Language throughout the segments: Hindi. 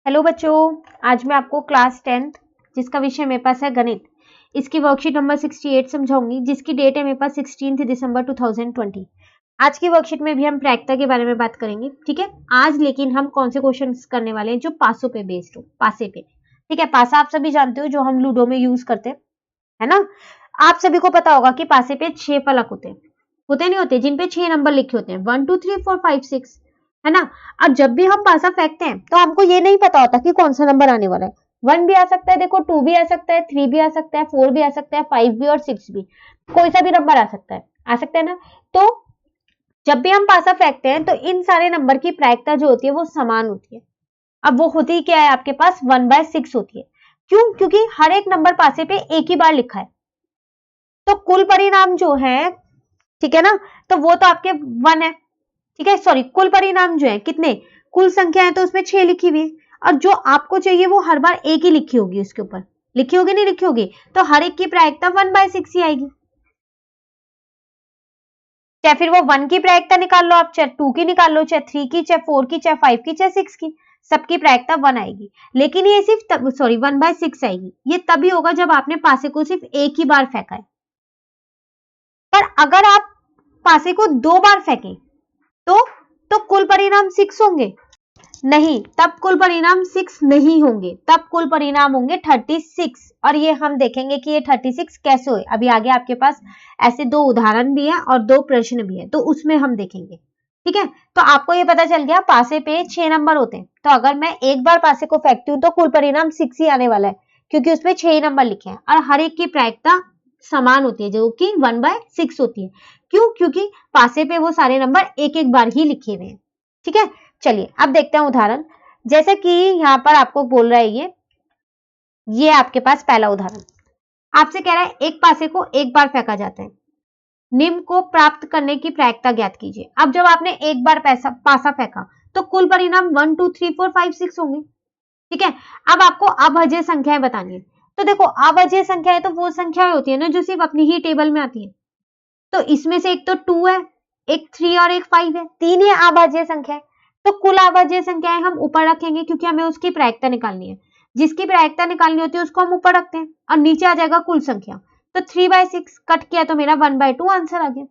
हेलो बच्चों, आज मैं आपको क्लास 10th जिसका विषय मेरे पास है गणित, इसकी वर्कशीट नंबर 68 समझाऊंगी, जिसकी डेट है मेरे पास 16 दिसंबर 2020। आज की वर्कशीट में भी हम प्रायिकता के बारे में बात करेंगे। ठीक है, आज लेकिन हम कौन से क्वेश्चन करने वाले हैं जो पासों पे बेस्ड हो, पासे पे। ठीक है, पासा आप सभी जानते हो, जो हम लूडो में यूज करते हैं, है ना। आप सभी को पता होगा कि पासे पे 6 फलक होते नहीं होते, जिन पे 6 नंबर लिखे होते हैं, 1 2 3 4 5 6, है ना। और जब भी हम पासा फेंकते हैं तो हमको ये नहीं पता होता कि कौन सा नंबर आने वाला है। 1 भी आ सकता है, देखो 2 भी आ सकता है, 3 भी आ सकता है, 4 भी आ सकता है, 5 भी और 6 भी, कोई सा भी नंबर आ सकता है ना। तो जब भी हम पासा फेंकते हैं तो इन सारे नंबर की प्रायिकता जो होती है वो समान होती है। अब वो होती क्या है, आपके पास 1/6 होती है। क्यों? क्योंकि हर एक नंबर पासे पे एक ही बार लिखा है, तो कुल परिणाम जो है, ठीक है ना, तो वो तो आपके 1 है। ठीक है, सॉरी, कुल परिणाम जो है कितने, कुल संख्या है तो उसमें 6 लिखी हुई है, और जो आपको चाहिए वो हर बार एक ही लिखी होगी, उसके ऊपर लिखी होगी, नहीं लिखी होगी, तो हर एक की प्रायिकता 1/6 ही आएगी। चाहे फिर वो 1 की प्रायिकता निकाल लो आप, चाहे 2 की निकाल लो, चाहे 3 की, चाहे 4 की, चाहे 5 की, चाहे 6 की, सबकी प्रायिकता 1 आएगी। लेकिन ये सिर्फ 1/6 आएगी, ये तभी होगा जब आपने पासे को सिर्फ एक ही बार फेंका है। पर अगर आप पासे को 2 बार फेंके तो कुल परिणाम 6 होंगे? नहीं, तब कुल परिणाम 6 नहीं होंगे, तब कुल परिणाम होंगे 36। और ये हम देखेंगे कि ये 36 कैसे हुए। अभी आगे आपके पास ऐसे 2 उदाहरण भी हैं और 2 प्रश्न भी हैं, तो उसमें हम देखेंगे। ठीक है, तो आपको ये पता चल गया पासे पे 6 नंबर होते हैं, तो अगर मैं एक बार पासे को फेंकती हूँ तो कुल परिणाम 6 ही आने वाला है, क्योंकि उसमें 6 ही नंबर लिखे हैं और हर एक की प्रायिकता समान होती है, जो कि 1/6 होती है। क्यों? क्योंकि पासे पे वो सारे नंबर एक एक बार ही लिखे हुए हैं। ठीक है, चलिए अब देखते हैं उदाहरण। जैसे कि यहाँ पर आपको बोल रहा है, ये आपके पास पहला उदाहरण आपसे कह रहा है एक पासे को एक बार फेंका जाता है, निम्न को प्राप्त करने की प्रायिकता ज्ञात कीजिए। अब जब आपने एक बार पासा फेंका तो कुल परिणाम 1 2 3 4 5 6 होंगे। ठीक है, अब आपको अभाज्य संख्याएं बतानी है। तो देखो, अभाज्य संख्याएं तो वो संख्याएं होती है ना जो सिर्फ अपनी ही टेबल में आती है। तो इसमें से एक तो 2 है, एक 3 और एक 5 है, तीन ही अभाज्य संख्या है। तो कुल अभाज्य संख्याएं हम ऊपर रखेंगे, क्योंकि हमें उसकी प्रायिकता निकालनी है। जिसकी प्रायिकता निकालनी होती है उसको हम ऊपर रखते हैं, और नीचे आ जाएगा कुल संख्या। तो 3/6 कट किया तो मेरा 1/2 आंसर आ गया।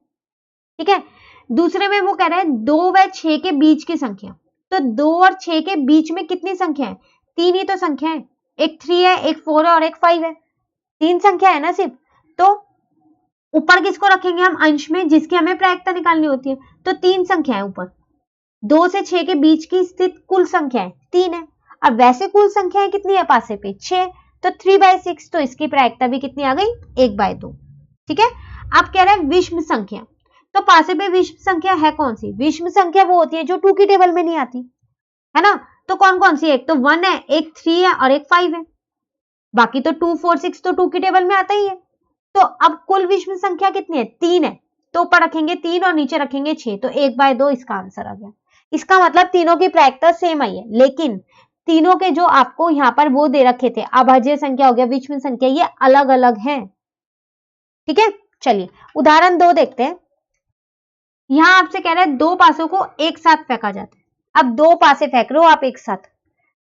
ठीक है, दूसरे में वो कह रहा है 2 व 6 के बीच की संख्या। तो 2 और 6 के बीच में कितनी संख्या है? 3 ही तो संख्या है, एक 3 है, एक 4 है और एक 5 है, 3 संख्या है ना सिर्फ। तो ऊपर किसको रखेंगे हम? अंश में, जिसकी हमें प्रायिकता निकालनी होती है। तो 3 संख्या है ऊपर, 2 से 6 के बीच की स्थित कुल संख्या है 3 है। अब वैसे कुल संख्याएं कितनी है पासे पे? 6, तो 3/6, तो इसकी प्रायिकता भी कितनी आ गई? 1/2। ठीक है, अब कह रहा है विषम संख्या। तो पासे पे विषम संख्या है कौन सी? विषम संख्या वो होती है जो 2 की टेबल में नहीं आती, है ना। तो कौन कौन सी है? एक तो 1 है, एक 3 है और एक 5 है। बाकी तो 2 4 6 तो 2 की टेबल में आता ही है। तो अब कुल विषम संख्या कितनी है? 3 है, तो ऊपर रखेंगे 3 और नीचे रखेंगे 6, तो 1/2 इसका आंसर आ गया। इसका मतलब तीनों की प्रायिकता सेम आई है, लेकिन तीनों के जो आपको यहाँ पर वो दे रखे थे, अभाज्य संख्या हो गया, विषम संख्या, ये अलग अलग हैं। ठीक है, चलिए उदाहरण 2 देखते हैं। यहाँ आपसे कह रहा है 2 पासों को एक साथ फेंका जाता है। अब 2 पासे फेंक रहे हो आप एक साथ,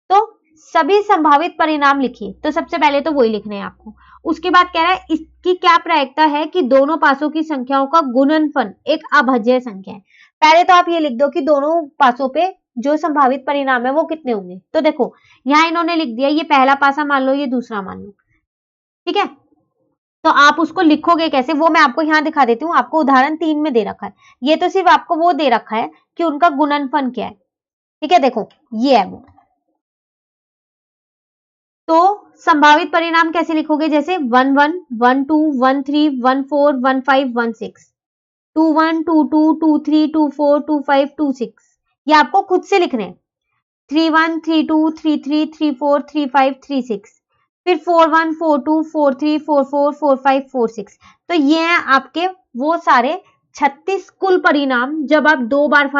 तो सभी संभावित परिणाम लिखिए। तो सबसे पहले तो वही लिखने हैं आपको। उसके बाद कह रहा है इसकी क्या प्रायिकता है कि दोनों पासों की संख्याओं का गुणनफल एक अभाज्य संख्या है। पहले तो आप ये लिख दो कि दोनों पासों पे जो संभावित परिणाम है वो कितने होंगे। तो देखो, यहाँ इन्होंने लिख दिया, ये पहला पासा मान लो, ये दूसरा मान लो। ठीक है, तो आप उसको लिखोगे कैसे, वो मैं आपको यहाँ दिखा देती हूँ। आपको उदाहरण 3 में दे रखा है, ये तो सिर्फ आपको वो दे रखा है कि उनका गुणनफल क्या है। ठीक है, देखो ये है वो। तो संभावित परिणाम कैसे लिखोगे? जैसे 1 1 1 2 1 3 1 4 1 5 1 6, 2 1 2 2 2 3 2 4 2 5 2 6, ये आपको खुद से लिखने हैं। 3 1 3 2 3 3 3 4 3 5 3 6, फिर 4 1 4 2 4 3 4 4 4 5 4 6। तो ये है आपके वो सारे 36 कुल परिणाम, जब आप 2 बार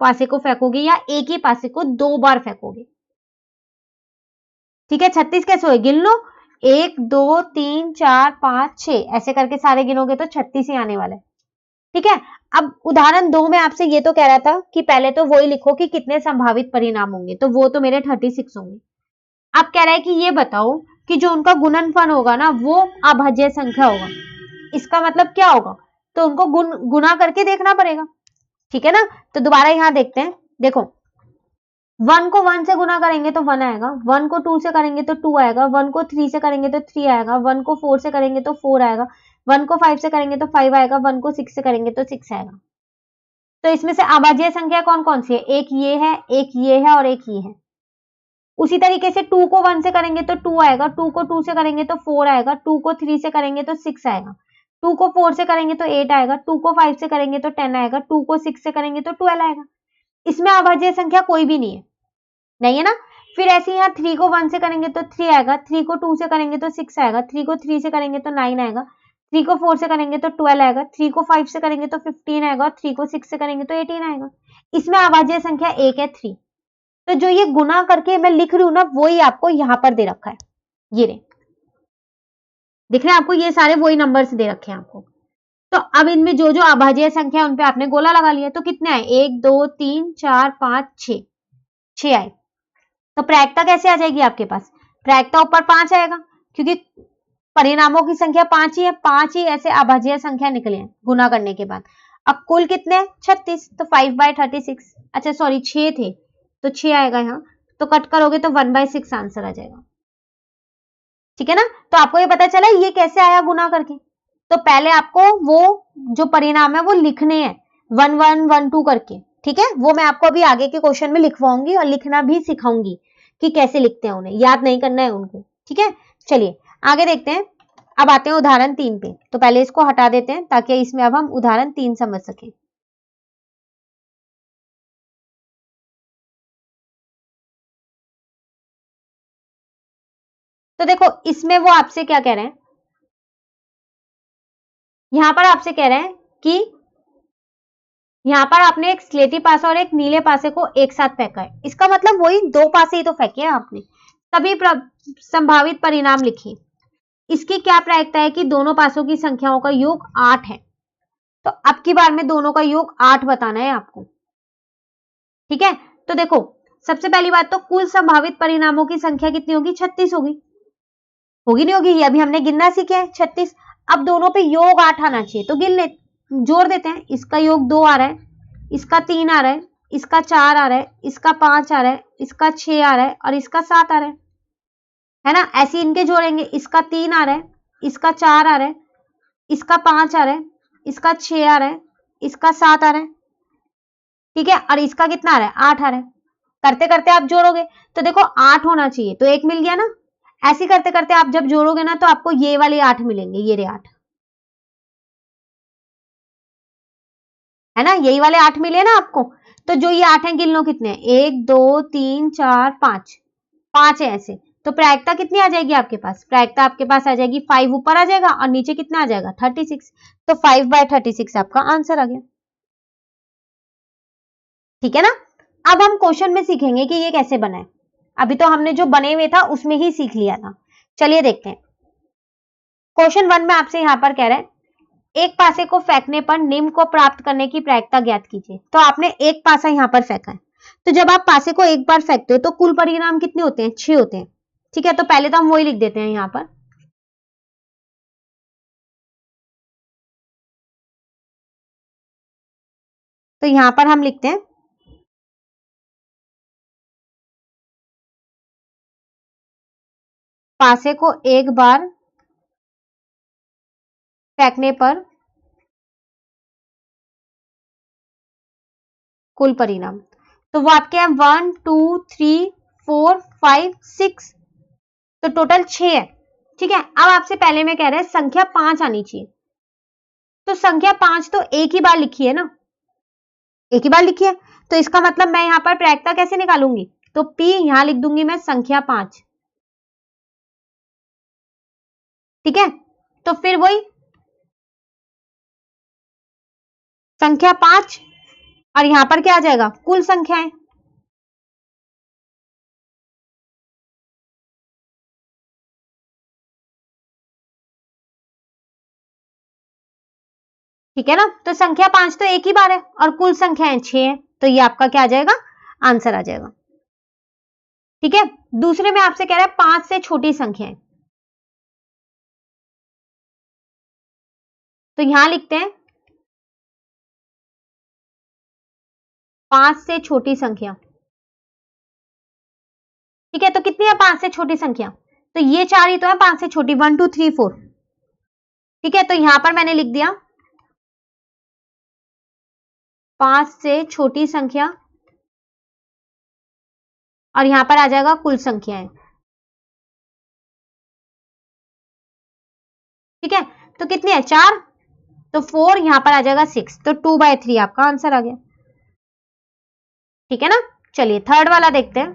पासे को फेंकोगे या एक ही पासे को 2 बार फेंकोगे। ठीक है, 36 कैसे हुए? गिन लो, 1 2 3 4 5 6, ऐसे करके सारे गिनोगे तो 36 ही आने वाला है। ठीक है, अब उदाहरण 2 में आपसे ये तो कह रहा था कि पहले तो वही लिखो कि कितने संभावित परिणाम होंगे, तो वो तो मेरे 36 होंगे। अब कह रहा है कि ये बताओ कि जो उनका गुणनफल होगा ना वो अभाज्य संख्या होगा। इसका मतलब क्या होगा? तो उनको गुना करके देखना पड़ेगा, ठीक है ना। तो दोबारा यहां देखते हैं, देखो 1 को 1 से गुना करेंगे तो 1 आएगा, 1 को 2 से करेंगे तो 2 आएगा, 1 को 3 से करेंगे तो 3 आएगा, 1 को 4 से करेंगे तो 4 आएगा, 1 को 5 से करेंगे तो 5 आएगा, 1 को 6 से करेंगे तो 6 आएगा। तो इसमें से अभाज्य संख्या कौन कौन सी है? एक ये है, एक ये है और एक ये है। उसी तरीके से 2 को 1 से करेंगे तो 2 आएगा, 2 को 2 से करेंगे तो 4 आएगा, 2 को 3 से करेंगे तो 6 आएगा, 2 को 4 से करेंगे तो 8 आएगा, 2 को 5 से करेंगे तो 10 आएगा, 2 को 6 से करेंगे तो 12 आएगा। इसमें अभाज्य संख्या कोई भी नहीं है, नहीं है ना। फिर ऐसे यहाँ 3 को 1 से करेंगे तो 3 आएगा, 3 को 2 से करेंगे तो 6 आएगा, 3 को 3 से करेंगे तो 9 आएगा, 3 को 4 से करेंगे तो 12 आएगा, 3 को 5 से करेंगे तो 15 आएगा, 3 को 6 से करेंगे तो 18 आएगा। इसमें अभाज्य संख्या एक है 3। तो जो ये गुना करके मैं लिख रही हूं ना वही आपको यहां पर दे रखा है, ये रे दिख रहे हैं आपको, ये सारे वही नंबर्स दे रखे हैं आपको। तो अब इनमें जो जो अभाज्य संख्या है उन पे आपने गोला लगा लिया, तो कितने आए? 1 2 3 4 5 6, 6 आए। तो प्रायिकता कैसे आ जाएगी आपके पास? प्रायिकता ऊपर 5 आएगा क्योंकि परिणामों की संख्या 5 ही है, 5 ही ऐसे अभाज्य संख्या निकले हैं गुना करने के बाद। अब कुल कितने? 36, तो 5/36, अच्छा सॉरी 6 थे तो 6 आएगा यहाँ, तो कट करोगे तो 1/6 आंसर आ जाएगा, ठीक है ना। तो आपको ये पता चला ये कैसे आया गुना करके। तो पहले आपको वो जो परिणाम है वो लिखने हैं 1 1 1 2 करके, ठीक है। वो मैं आपको अभी आगे के क्वेश्चन में लिखवाऊंगी और लिखना भी सिखाऊंगी कि कैसे लिखते हैं, उन्हें याद नहीं करना है उनको, ठीक है। चलिए आगे देखते हैं। अब आते हैं उदाहरण 3 पे, तो पहले इसको हटा देते हैं ताकि इसमें अब हम उदाहरण 3 समझ सकें। तो देखो इसमें वो आपसे क्या कह रहे हैं, यहां पर आपसे कह रहे हैं कि यहाँ पर आपने एक स्लेटी पासा और एक नीले पासे को एक साथ फेंका है, इसका मतलब वही दो पासे ही तो फेंके हैं आपने। सभी संभावित परिणाम लिखिए। इसकी क्या प्रायिकता है कि दोनों पासों की संख्याओं का योग 8 है, तो अब की बार में दोनों का योग 8 बताना है आपको, ठीक है। तो देखो सबसे पहली बात तो कुल संभावित परिणामों की संख्या कितनी होगी? 36 होगी, होगी नहीं होगी? ये अभी हमने गिनना सीखे हैं 36। अब दोनों पे योग 8 आना चाहिए, तो गिन ले, जोड़ देते हैं। इसका योग 2 आ रहा है, इसका 3 आ रहा है, इसका 4 आ रहा है, इसका 5 आ रहा है, इसका 6 आ रहा है और इसका 7 आ रहा है ना। ऐसे इनके जोड़ेंगे, इसका 3 आ रहा है, इसका 4 आ रहा है, इसका 5 आ रहा है, इसका 6 आ रहा है, इसका 7 आ रहा है, ठीक है। और इसका कितना आ रहा है? 8 आ रहा है। करते करते आप जोड़ोगे तो देखो 8 होना चाहिए, तो एक मिल गया ना। ऐसे करते करते आप जब जोड़ोगे ना तो आपको ये वाले 8 मिलेंगे, ये रे 8, है ना, यही वाले 8 मिले ना आपको। तो जो ये 8 हैं गिन लो कितने हैं? 1 2 3 4 5, 5 है ऐसे। तो प्रायिकता कितनी आ जाएगी आपके पास? प्रायिकता आपके पास आ जाएगी 5 ऊपर आ जाएगा और नीचे कितना आ जाएगा? 36। तो 5/36 आपका आंसर आ गया, ठीक है ना। अब हम क्वेश्चन में सीखेंगे कि ये कैसे बना है। अभी तो हमने जो बने हुए था उसमें ही सीख लिया था। चलिए देखते हैं। क्वेश्चन 1 में आपसे यहां पर कह रहे हैं एक पासे को फेंकने पर निम्न को प्राप्त करने की प्रायिकता ज्ञात कीजिए। तो आपने एक पासा यहां पर फेंका है, तो जब आप पासे को एक बार फेंकते हो तो कुल परिणाम कितने होते हैं? 6 होते हैं, ठीक है। तो पहले तो हम वही लिख देते हैं यहां पर, तो यहां पर हम लिखते हैं पासे को एक बार फेंकने पर कुल परिणाम। तो वो आपके हैं 1 2 3 4 5 6, तो टोटल 6 है, ठीक है। अब आपसे पहले में कह रहे हैं संख्या 5 आनी चाहिए, तो संख्या 5 तो एक ही बार लिखी है ना, एक ही बार लिखी है। तो इसका मतलब मैं यहां पर प्रायिकता कैसे निकालूंगी? तो P यहां लिख दूंगी मैं संख्या 5, ठीक है। तो फिर वही संख्या 5 और यहां पर क्या आ जाएगा? कुल संख्याएं, ठीक है ना। तो संख्या 5 तो एक ही बार है और कुल संख्याएं 6 है, तो ये आपका क्या आ जाएगा? आंसर आ जाएगा, ठीक है। दूसरे में आपसे कह रहा है 5 से छोटी संख्याएं, तो यहां लिखते हैं 5 से छोटी संख्या। ठीक है, तो कितनी है 5 से छोटी संख्या? तो ये 4 ही तो है 5 से छोटी, 1 2 3 4। ठीक है, तो यहां पर मैंने लिख दिया 5 से छोटी संख्या और यहां पर आ जाएगा कुल संख्याएं। ठीक है, तो कितनी है 4, तो 4 यहां पर आ जाएगा 6, तो 2/3 आपका आंसर आ गया। ठीक है ना। चलिए थर्ड वाला देखते हैं।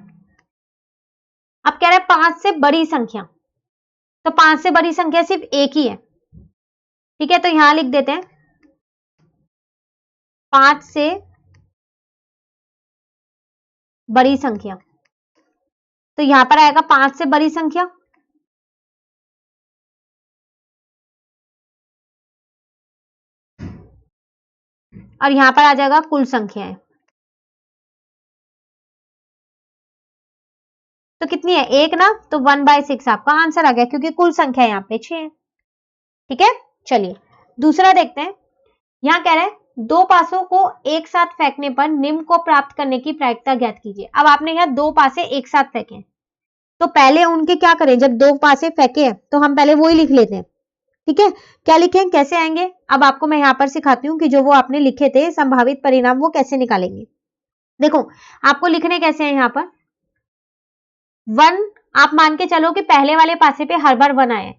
अब कह रहे हैं 5 से बड़ी संख्या, तो 5 से बड़ी संख्या सिर्फ एक ही है। ठीक है, तो यहां लिख देते हैं 5 से बड़ी संख्या, तो यहां पर आएगा 5 से बड़ी संख्या और यहां पर आ जाएगा कुल संख्याएं। तो कितनी है एक ना, तो 1/6 आपका आंसर आ गया, क्योंकि कुल संख्या यहाँ पे 6 है। ठीक है, चलिए दूसरा देखते हैं। यहां कह रहे हैं दो पासों को एक साथ फेंकने पर निम्न को प्राप्त करने की प्रायिकता ज्ञात कीजिए। अब आपने यहाँ दो पासे एक साथ फेंके, तो पहले उनके क्या करें, जब दो पासे फेंके हैं तो हम पहले वही लिख लेते हैं। ठीक है, क्या लिखें, कैसे आएंगे, अब आपको मैं यहां पर सिखाती हूँ कि जो वो आपने लिखे थे संभावित परिणाम वो कैसे निकालेंगे। देखो आपको लिखने कैसे हैं, यहां पर 1 आप मान के चलो कि पहले वाले पासे पे हर बार 1 आया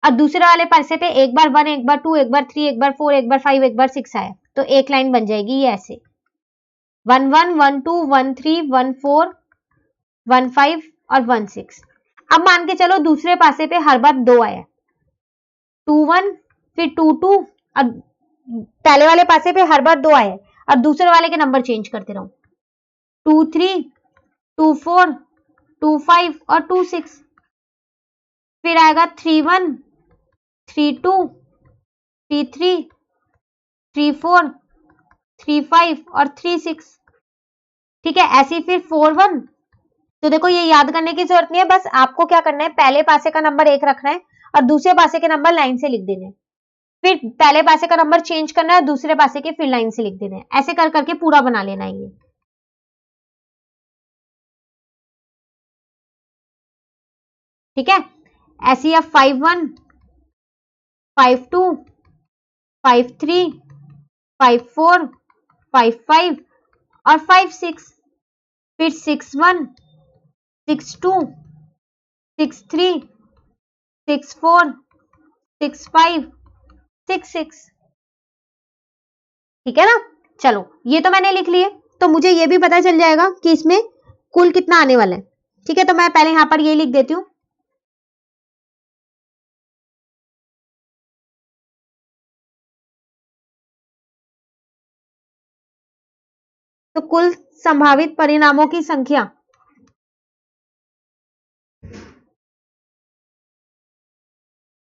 और दूसरे वाले पासे पे एक बार 1, एक बार 2, एक बार 3, एक बार 4, एक बार 5, एक बार 6 आया, तो एक लाइन बन जाएगी ये ऐसे 1 1 1 2 1 3 1 4 1 5 और 1 6। अब मान के चलो दूसरे पासे पे हर बार 2 आया, 2 1 फिर 2 2, अब पहले वाले पासे पे हर बार 2 आया और दूसरे वाले के नंबर चेंज करते रहो, 2 3 2 4 2 5 और 2 6। फिर आएगा 3 1 3 2 3 3 3 4 3 5 और 3 6। ठीक है, ऐसे ही फिर 4 1। तो देखो ये याद करने की जरूरत नहीं है, बस आपको क्या करना है पहले पासे का नंबर 1 रखना है और दूसरे पासे के नंबर लाइन से लिख देने, फिर पहले पासे का नंबर चेंज करना है, दूसरे पासे के फिर लाइन से लिख देने हैं, ऐसे कर करके पूरा बना लेना है ये। ठीक है, ऐसे ही अब 5 1 5 2 5 3 5 4 5 5 और 5 6, फिर 6 1 6 2 6 3 6 4 6 5 6 6। ठीक है ना। चलो ये तो मैंने लिख लिए, तो मुझे ये भी पता चल जाएगा कि इसमें कुल कितना आने वाला है। ठीक है, तो मैं पहले यहां पर ये लिख देती हूं, तो कुल संभावित परिणामों की संख्या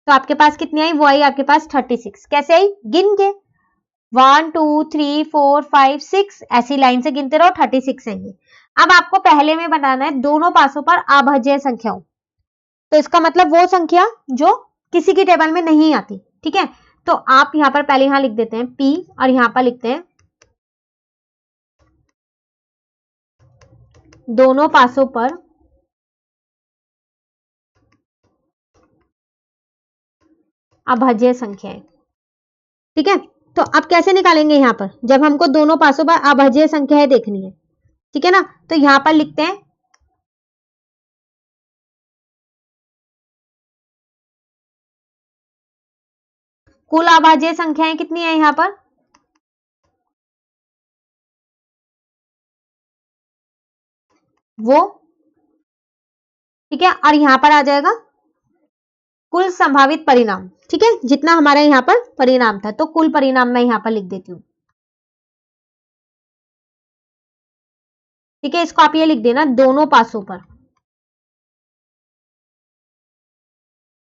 तो आपके पास कितनी आई, वो आई आपके पास 36। कैसे आई, गिन के 1 2 3 4 5 6 ऐसी लाइन से गिनते रहो, 36 आएंगे। अब आपको पहले में बनाना है दोनों पासों पर अभाज्य संख्याओं, तो इसका मतलब वो संख्या जो किसी की टेबल में नहीं आती। ठीक है, तो आप यहां पर पहले यहां लिख देते हैं P और यहां पर लिखते हैं दोनों पासों पर अभाज्य संख्याएं। ठीक है, तो अब कैसे निकालेंगे यहां पर, जब हमको दोनों पासों पर अभाज्य संख्याएं देखनी है। ठीक है ना, तो यहां पर लिखते हैं कुल अभाज्य संख्याएं कितनी है यहां पर, वो। ठीक है, और यहां पर आ जाएगा कुल संभावित परिणाम। ठीक है, जितना हमारे यहां पर परिणाम था, तो कुल परिणाम मैं यहां पर लिख देती हूं। ठीक है, इसको आप ये लिख देना दोनों पासों पर,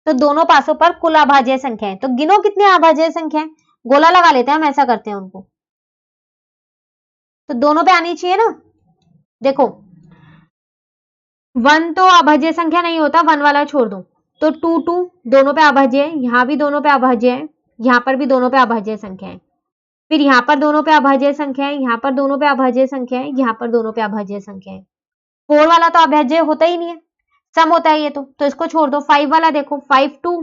तो दोनों पासों पर कुल अभाज्य संख्या है, तो गिनो कितने अभाज्य संख्या है, गोला लगा लेते हैं हम, ऐसा करते हैं उनको, तो दोनों पे आनी चाहिए ना। देखो 1 तो अभाज्य संख्या नहीं होता, 1 वाला छोड़ दो, तो 2 2 दोनों पे अभाज्य है, यहाँ भी दोनों पे अभाज्य है, यहाँ पर भी दोनों पे अभाज्य संख्या है, फिर यहाँ पर दोनों पे अभाज्य संख्या है, यहाँ पर दोनों पे अभाज्य संख्या है, यहाँ पर दोनों पे अभाज्य संख्या है। 4 वाला तो अभाज्य होता ही नहीं है, सम होता है ये तो इसको छोड़ दो। 5 वाला देखो, 5 2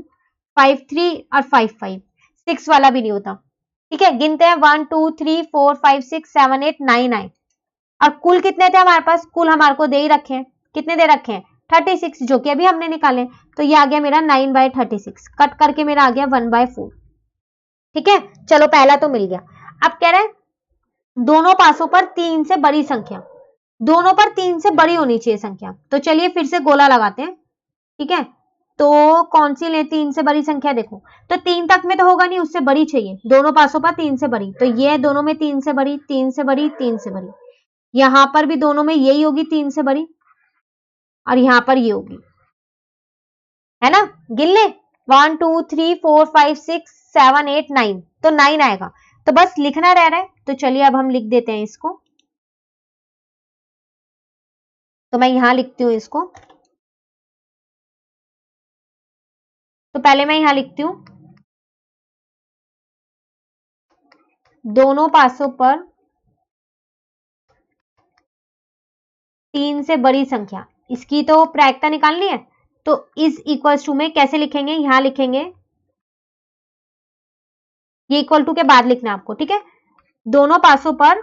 5 3 और 5 5, 6 वाला भी नहीं होता। ठीक है, गिनते हैं 1 2 3 4 5 6 7 8 9 9, और कुल कितने थे हमारे पास, कुल हमारे को दे ही रखे हैं, कितने दे रखे हैं 36, जो कि अभी हमने निकाले, तो ये आ गया मेरा 9/36, कट करके मेरा आ गया 1/4। ठीक है, चलो पहला तो मिल गया। अब कह रहे हैं दोनों पासों पर 3 से बड़ी संख्या, दोनों पर 3 से बड़ी होनी चाहिए संख्या, तो चलिए फिर से गोला लगाते हैं। ठीक है, तो कौन सी ले 3 से बड़ी संख्या, देखो तो 3 तक में तो होगा नहीं, उससे बड़ी चाहिए, दोनों पासों पर 3 से बड़ी, तो ये दोनों में 3 से बड़ी, 3 से बड़ी, 3 से बड़ी, यहां पर भी दोनों में यही होगी 3 से बड़ी, और यहां पर ये होगी, है ना, गिन ले 1 2 3 4 5 6 7 8 9, तो 9 आएगा, तो बस लिखना रह रहा है, तो चलिए अब हम लिख देते हैं इसको, तो मैं यहां लिखती हूं इसको, तो पहले मैं यहां लिखती हूं दोनों पासों पर 3 से बड़ी संख्या, इसकी तो प्रायिकता निकालनी है, तो इज इक्वल्स टू में कैसे लिखेंगे, यहां लिखेंगे, ये इक्वल टू के बाद लिखना है आपको। ठीक है, दोनों पासों पर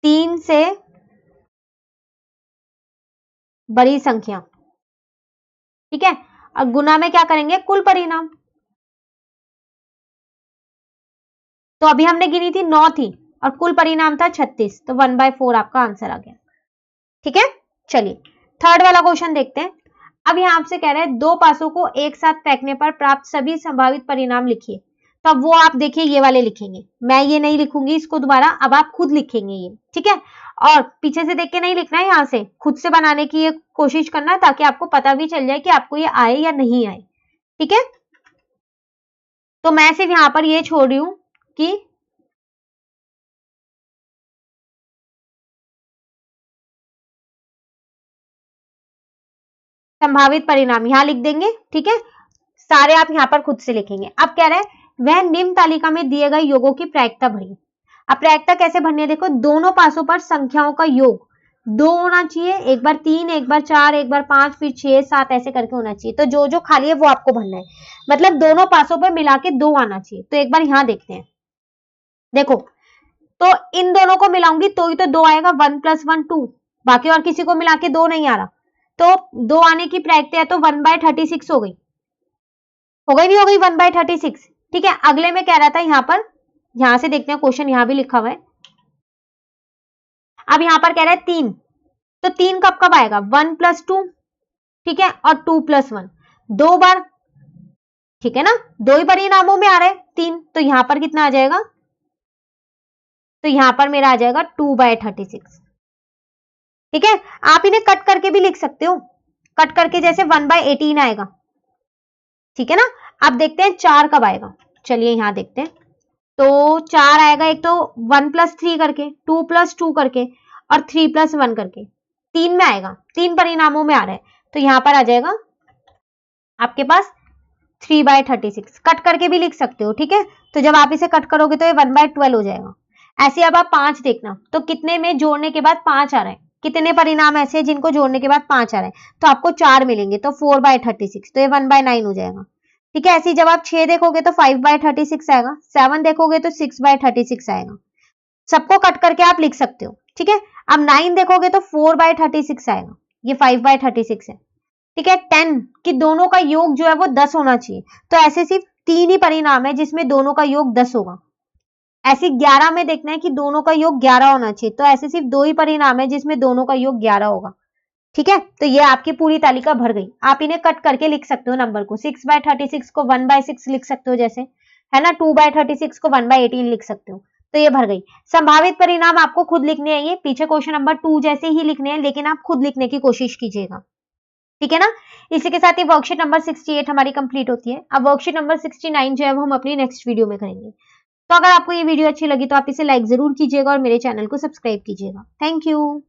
3 से बड़ी संख्या। ठीक है, अब गुना में क्या करेंगे, कुल परिणाम, तो अभी हमने गिनी थी 9 थी, और कुल परिणाम था 36, तो 1/4 आपका आंसर आ गया। ठीक है, चलिए थर्ड वाला क्वेश्चन देखते हैं। अब यहाँ आपसे कह रहे हैं दो पासों को एक साथ फेंकने पर प्राप्त सभी संभावित परिणाम लिखिए, तो अब वो आप देखिए ये वाले लिखेंगे, मैं ये नहीं लिखूंगी इसको दोबारा, अब आप खुद लिखेंगे ये। ठीक है, और पीछे से देख के नहीं लिखना है, यहाँ से खुद से बनाने की ये कोशिश करना, ताकि आपको पता भी चल जाए कि आपको ये आए या नहीं आए। ठीक है, तो मैं सिर्फ यहाँ पर ये छोड़ रही हूं कि संभावित परिणाम यहां लिख देंगे। ठीक है, सारे आप यहां पर खुद से लिखेंगे। अब कह रहे हैं वह निम्न तालिका में दिए गए योगों की प्रायिकता भरिए। अब प्रायिकता कैसे भरनी है, देखो दोनों पासों पर संख्याओं का योग 2 होना चाहिए, एक बार 3, एक बार 4, एक बार 5, फिर 6 7 ऐसे करके होना चाहिए, तो जो जो खाली है वो आपको भरना है, मतलब दोनों पासों पर मिला के 2 आना चाहिए। तो एक बार यहां देखते हैं, देखो तो इन दोनों को मिलाऊंगी तो ही तो 2 आएगा, 1 + 1 2, बाकी और किसी को मिला के 2 नहीं आ रहा, तो 2 आने की प्रायिकता है, तो 1/36 हो गई, हो गई नहीं हो गई 1/36। ठीक है, अगले में कह रहा था यहाँ पर, यहां से देखते हैं क्वेश्चन, यहां भी लिखा हुआ है। अब यहां पर कह रहा है 3, तो 3 कब कब आएगा, 1 + 2, ठीक है, और 2 + 1, 2 बार। ठीक है ना, दो ही परिणामों में आ रहे हैं 3, तो यहां पर कितना आ जाएगा, तो यहां पर मेरा आ जाएगा 2/36। ठीक है, आप इन्हें कट करके भी लिख सकते हो, कट करके जैसे 1/18 आएगा। ठीक है ना, अब देखते हैं 4 कब आएगा, चलिए यहां देखते हैं, तो 4 आएगा, एक तो 1 + 3 करके, 2 + 2 करके, और 3 + 1 करके, 3 में आएगा, 3 परिणामों में आ रहा है, तो यहां पर आ जाएगा आपके पास 3/36, कट करके भी लिख सकते हो। ठीक है, तो जब आप इसे कट करोगे तो ये 1/12 हो जाएगा। ऐसे अब आप 5 देखना, तो कितने में जोड़ने के बाद 5 आ रहा है, कितने परिणाम ऐसे हैं जिनको जोड़ने के बाद 5 आ रहे हैं, तो आपको 4 मिलेंगे, तो 4/36, तो ये 1/9 हो जाएगा। ठीक है, ऐसे ही जब आप 6 देखोगे तो 5/36 आएगा, 7 देखोगे तो 6/36 आएगा, सबको कट करके आप लिख सकते हो। ठीक है, अब 9 देखोगे तो 4/36 आएगा, ये 5/36 है। ठीक है, 10 कि दोनों का योग जो है वो 10 होना चाहिए, तो ऐसे सिर्फ 3 ही परिणाम है जिसमें दोनों का योग 10 होगा। ऐसे 11 में देखना है कि दोनों का योग 11 होना चाहिए, तो ऐसे सिर्फ 2 ही परिणाम है जिसमें दोनों का योग 11 होगा। ठीक है, तो ये आपकी पूरी तालिका भर गई, आप इन्हें कट करके लिख सकते हो नंबर को, 6/36 को 1/6 लिख सकते हो, जैसे है ना, 2/36 को 1/18 लिख सकते हो, तो ये भर गई। संभावित परिणाम आपको खुद लिखने हैं, ये पीछे क्वेश्चन नंबर 2 जैसे ही लिखने हैं, लेकिन आप खुद लिखने की कोशिश कीजिएगा। ठीक है ना, इसी के साथ ही वर्कशीट नंबर 68 हमारी कंप्लीट होती है। अब वर्कशीट नंबर 69 जो है वो हम अपनी नेक्स्ट वीडियो में करेंगे। तो अगर आपको ये वीडियो अच्छी लगी तो आप इसे लाइक जरूर कीजिएगा और मेरे चैनल को सब्सक्राइब कीजिएगा। Thank you.